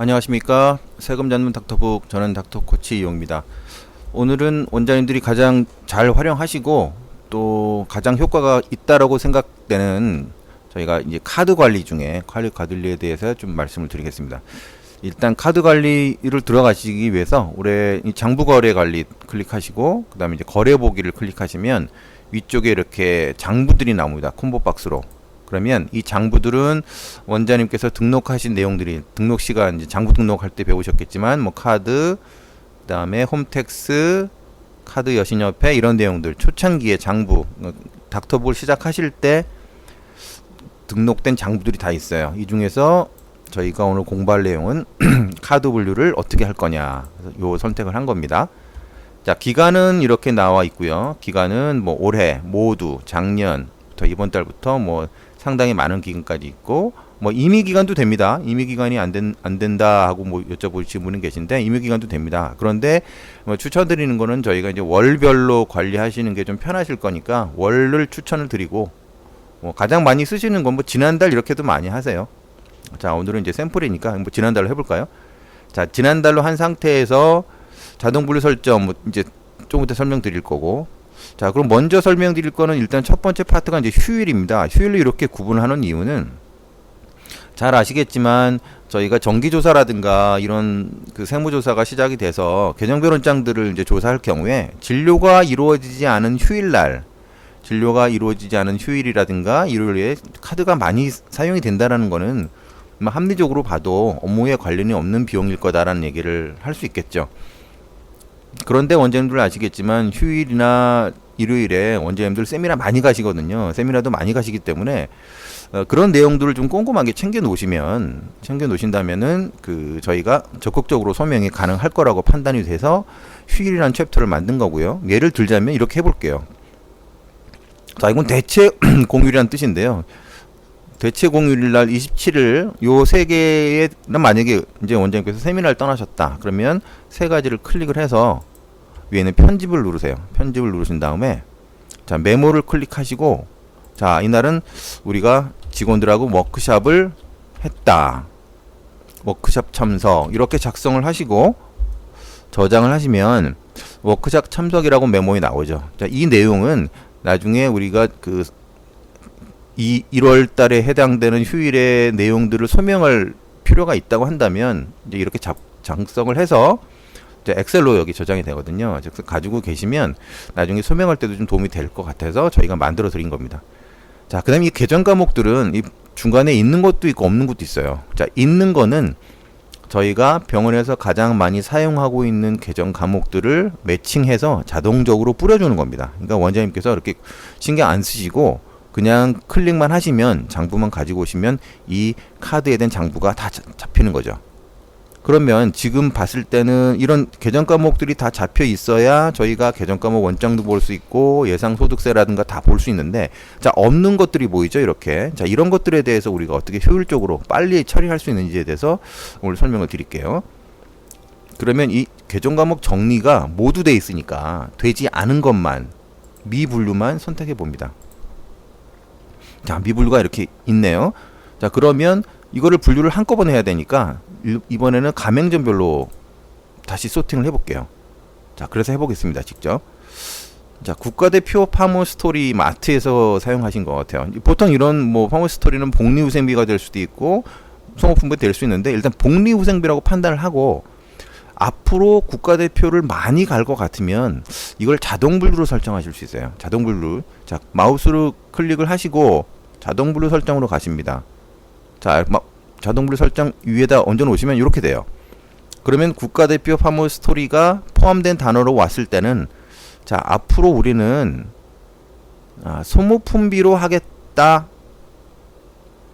안녕하십니까. 세금 전문 닥터북, 저는 닥터 코치 이용입니다. 오늘은 원장님들이 가장 잘 활용하시고 또 가장 효과가 있다라고 생각되는 저희가 이제 카드 관리 중에 관리에 대해서 좀 말씀을 드리겠습니다. 일단 카드 관리를 들어가시기 위해서 올해 장부 거래 관리 클릭하시고 그 다음에 이제 거래 보기를 클릭하시면 위쪽에 이렇게 장부들이 나옵니다. 콤보 박스로. 그러면 이 장부들은 원장님께서 등록하신 내용들이 등록 시간 이제 장부 등록할 때 배우셨겠지만 뭐 카드, 그다음에 홈택스, 카드 여신협회 이런 내용들 초창기에 장부 닥터북을 시작하실 때 등록된 장부들이 다 있어요. 이 중에서 저희가 오늘 공부할 내용은 카드 분류를 어떻게 할 거냐. 그래서 요 선택을 한 겁니다. 자, 기간은 이렇게 나와 있고요. 기간은 뭐 올해, 모두, 작년부터 이번 달부터 뭐 상당히 많은 기간까지 있고 뭐 임의 기간도 됩니다. 임의 기간이 안 된다 하고 뭐 여쭤보시는 분은 계신데 임의 기간도 됩니다. 그런데 뭐 추천드리는 거는 저희가 이제 월별로 관리하시는 게 좀 편하실 거니까 월을 추천을 드리고 뭐 가장 많이 쓰시는 건 뭐 지난달 이렇게도 많이 하세요. 자, 오늘은 이제 샘플이니까 뭐 지난달로 해볼까요? 자, 지난달로 한 상태에서 자동 분류 설정 뭐 이제 조금 이따 설명드릴 거고. 자, 그럼 먼저 설명드릴 거는 일단 첫 번째 파트가 이제 휴일입니다. 휴일로 이렇게 구분하는 이유는 잘 아시겠지만 저희가 정기조사라든가 이런 그 세무조사가 시작이 돼서 개정변원장들을 이제 조사할 경우에 진료가 이루어지지 않은 휴일날, 진료가 이루어지지 않은 휴일이라든가 일요일에 카드가 많이 사용이 된다라는 거는 합리적으로 봐도 업무에 관련이 없는 비용일 거다라는 얘기를 할 수 있겠죠. 그런데 원장님들 아시겠지만 휴일이나 일요일에 원장님들 세미나 많이 가시거든요. 세미나도 많이 가시기 때문에 그런 내용들을 좀 꼼꼼하게 챙겨 놓으신다면은 그 저희가 적극적으로 소명이 가능할 거라고 판단이 돼서 휴일이라는 챕터를 만든 거고요. 예를 들자면 이렇게 해볼게요. 자, 이건 대체 공휴일이라는 뜻인데요. 대체 공휴일 날 27일 요 세 개에 만약에 이제 원장님께서 세미나를 떠나셨다. 그러면 세 가지를 클릭을 해서 위에는 편집을 누르세요. 편집을 누르신 다음에 자, 메모를 클릭하시고 자, 이날은 우리가 직원들하고 워크샵을 했다. 워크샵 참석 이렇게 작성을 하시고 저장을 하시면 워크샵 참석이라고 메모에 나오죠. 자, 이 내용은 나중에 우리가 그 1월 달에 해당되는 휴일의 내용들을 소명할 필요가 있다고 한다면 이제 이렇게 작성을 해서 이제 엑셀로 여기 저장이 되거든요. 즉 가지고 계시면 나중에 소명할 때도 좀 도움이 될 것 같아서 저희가 만들어 드린 겁니다. 자, 그다음에 이 계정 과목들은 이 중간에 있는 것도 있고 없는 것도 있어요. 자, 있는 거는 저희가 병원에서 가장 많이 사용하고 있는 계정 과목들을 매칭해서 자동적으로 뿌려주는 겁니다. 그러니까 원장님께서 이렇게 신경 안 쓰시고 그냥 클릭만 하시면 장부만 가지고 오시면 이 카드에 대한 장부가 다 잡히는 거죠. 그러면 지금 봤을 때는 이런 계정 과목들이 다 잡혀 있어야 저희가 계정 과목 원장도 볼 수 있고 예상소득세라든가 다 볼 수 있는데 자, 없는 것들이 보이죠, 이렇게. 자, 이런 것들에 대해서 우리가 어떻게 효율적으로 빨리 처리할 수 있는지에 대해서 오늘 설명을 드릴게요. 그러면 이 계정 과목 정리가 모두 돼 있으니까 되지 않은 것만 미분류만 선택해 봅니다. 자, 미분류가 이렇게 있네요. 자, 그러면 이거를 분류를 한꺼번에 해야 되니까 이번에는 가맹점별로 다시 소팅을 해볼게요. 자, 그래서 해보겠습니다, 직접. 자, 국가대표 파머스토리 마트에서 사용하신 것 같아요. 보통 이런 뭐 파머스토리는 복리후생비가 될 수도 있고 송호품비 될 수 있는데 일단 복리후생비라고 판단을 하고 앞으로 국가대표를 많이 갈 것 같으면 이걸 자동분류로 설정하실 수 있어요. 자동분류. 자, 마우스로 클릭을 하시고 자동분류 설정으로 가십니다. 자, 자동분류 설정 위에다 얹어 놓으시면 이렇게 돼요. 그러면 국가대표 파머스토리가 포함된 단어로 왔을 때는 자, 앞으로 우리는 소모품비로 하겠다.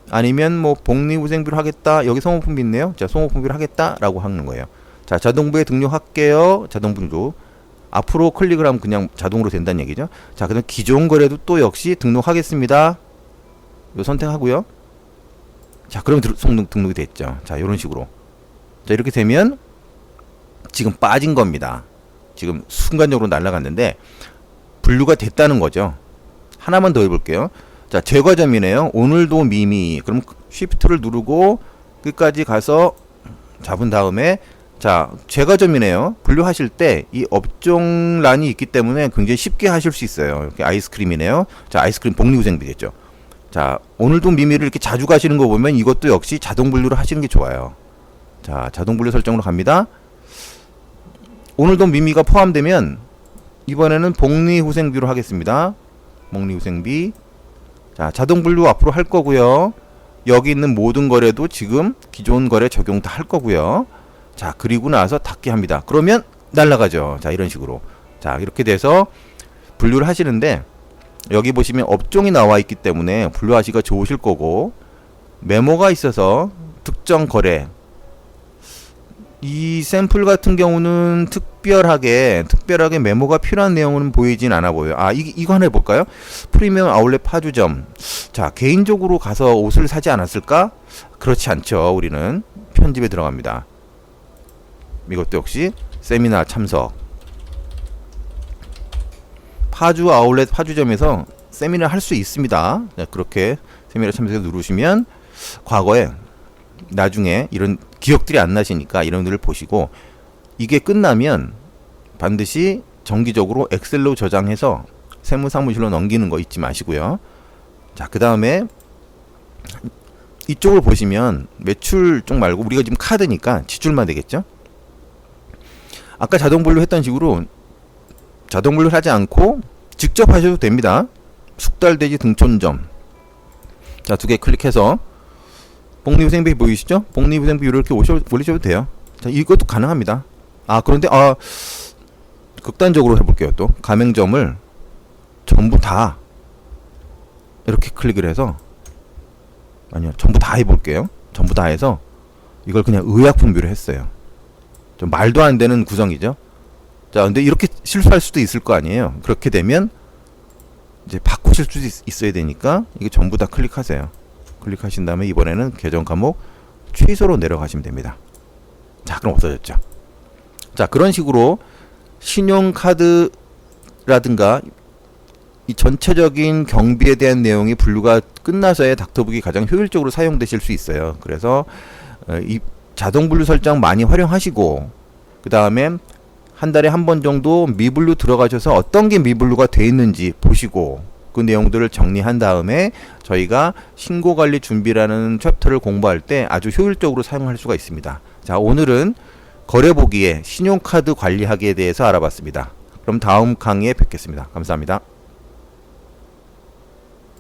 아니면 뭐 복리후생비로 하겠다. 여기 소모품비 있네요. 자, 소모품비로 하겠다라고 하는 거예요. 자, 자동부에 등록할게요. 자동분류. 앞으로 클릭을 하면 그냥 자동으로 된다는 얘기죠. 자, 그다음 기존 거래도 또 역시 등록하겠습니다. 요 선택하고요. 자, 그럼 등록이 됐죠. 자, 이런 식으로. 자, 이렇게 되면 지금 빠진 겁니다. 지금 순간적으로 날아갔는데 분류가 됐다는 거죠. 하나만 더 해볼게요. 자, 제과점이네요. 오늘도 미미. 그럼 쉬프트를 누르고 끝까지 가서 잡은 다음에 자, 제과점이네요. 분류하실 때 이 업종란이 있기 때문에 굉장히 쉽게 하실 수 있어요. 이렇게 아이스크림이네요. 자, 아이스크림 복리후생비겠죠. 자, 오늘도 미미를 이렇게 자주 가시는 거 보면 이것도 역시 자동 분류를 하시는 게 좋아요. 자, 자동 분류 설정으로 갑니다. 오늘도 미미가 포함되면 이번에는 복리후생비로 하겠습니다. 복리후생비. 자, 자동 분류 앞으로 할 거고요. 여기 있는 모든 거래도 지금 기존 거래 적용 다 할 거고요. 자, 그리고 나서 닫기 합니다. 그러면 날라가죠. 자, 이런 식으로. 자, 이렇게 돼서 분류를 하시는데 여기 보시면 업종이 나와 있기 때문에 분류하시기가 좋으실 거고, 메모가 있어서 특정 거래, 이 샘플 같은 경우는 특별하게 메모가 필요한 내용은 보이진 않아 보여요. 아, 이거 하나 해볼까요? 프리미엄 아울렛 파주점. 자, 개인적으로 가서 옷을 사지 않았을까? 그렇지 않죠. 우리는 편집에 들어갑니다. 이것도 역시 세미나 참석. 파주 아울렛 파주점에서 세미나 할 수 있습니다. 자, 그렇게 세미나 참석을 누르시면 과거에 나중에 이런 기억들이 안 나시니까 이런 것들을 보시고, 이게 끝나면 반드시 정기적으로 엑셀로 저장해서 세무사무실로 넘기는 거 잊지 마시고요. 자, 그 다음에 이쪽을 보시면 매출 쪽 말고 우리가 지금 카드니까 지출만 되겠죠. 아까 자동 분류 했던 식으로 자동 분류를 하지 않고 직접 하셔도 됩니다. 숙달돼지 등촌점. 자, 두 개 클릭해서 복리후생비 보이시죠? 복리후생비 이렇게 올리셔도 돼요. 자, 이것도 가능합니다. 아, 그런데 극단적으로 해볼게요. 또 가맹점을 전부 다 이렇게 클릭을 해서, 아니요, 전부 다 해볼게요. 전부 다 해서 이걸 그냥 의약품비로 했어요. 좀 말도 안 되는 구성이죠. 자, 근데 이렇게 실수할 수도 있을 거 아니에요. 그렇게 되면 이제 바꾸실 수도 있어야 되니까 이게 전부 다 클릭하세요. 클릭하신 다음에 이번에는 계정 과목 취소로 내려가시면 됩니다. 자, 그럼 없어졌죠. 자, 그런 식으로 신용카드라든가 이 전체적인 경비에 대한 내용이 분류가 끝나서야 닥터북이 가장 효율적으로 사용되실 수 있어요. 그래서 이 자동 분류 설정 많이 활용하시고, 그 다음에 한 달에 한 번 정도 미분류 들어가셔서 어떤 게 미분류가 돼 있는지 보시고, 그 내용들을 정리한 다음에 저희가 신고관리 준비라는 챕터를 공부할 때 아주 효율적으로 사용할 수가 있습니다. 자, 오늘은 거래보기에 신용카드 관리하기에 대해서 알아봤습니다. 그럼 다음 강의에 뵙겠습니다. 감사합니다.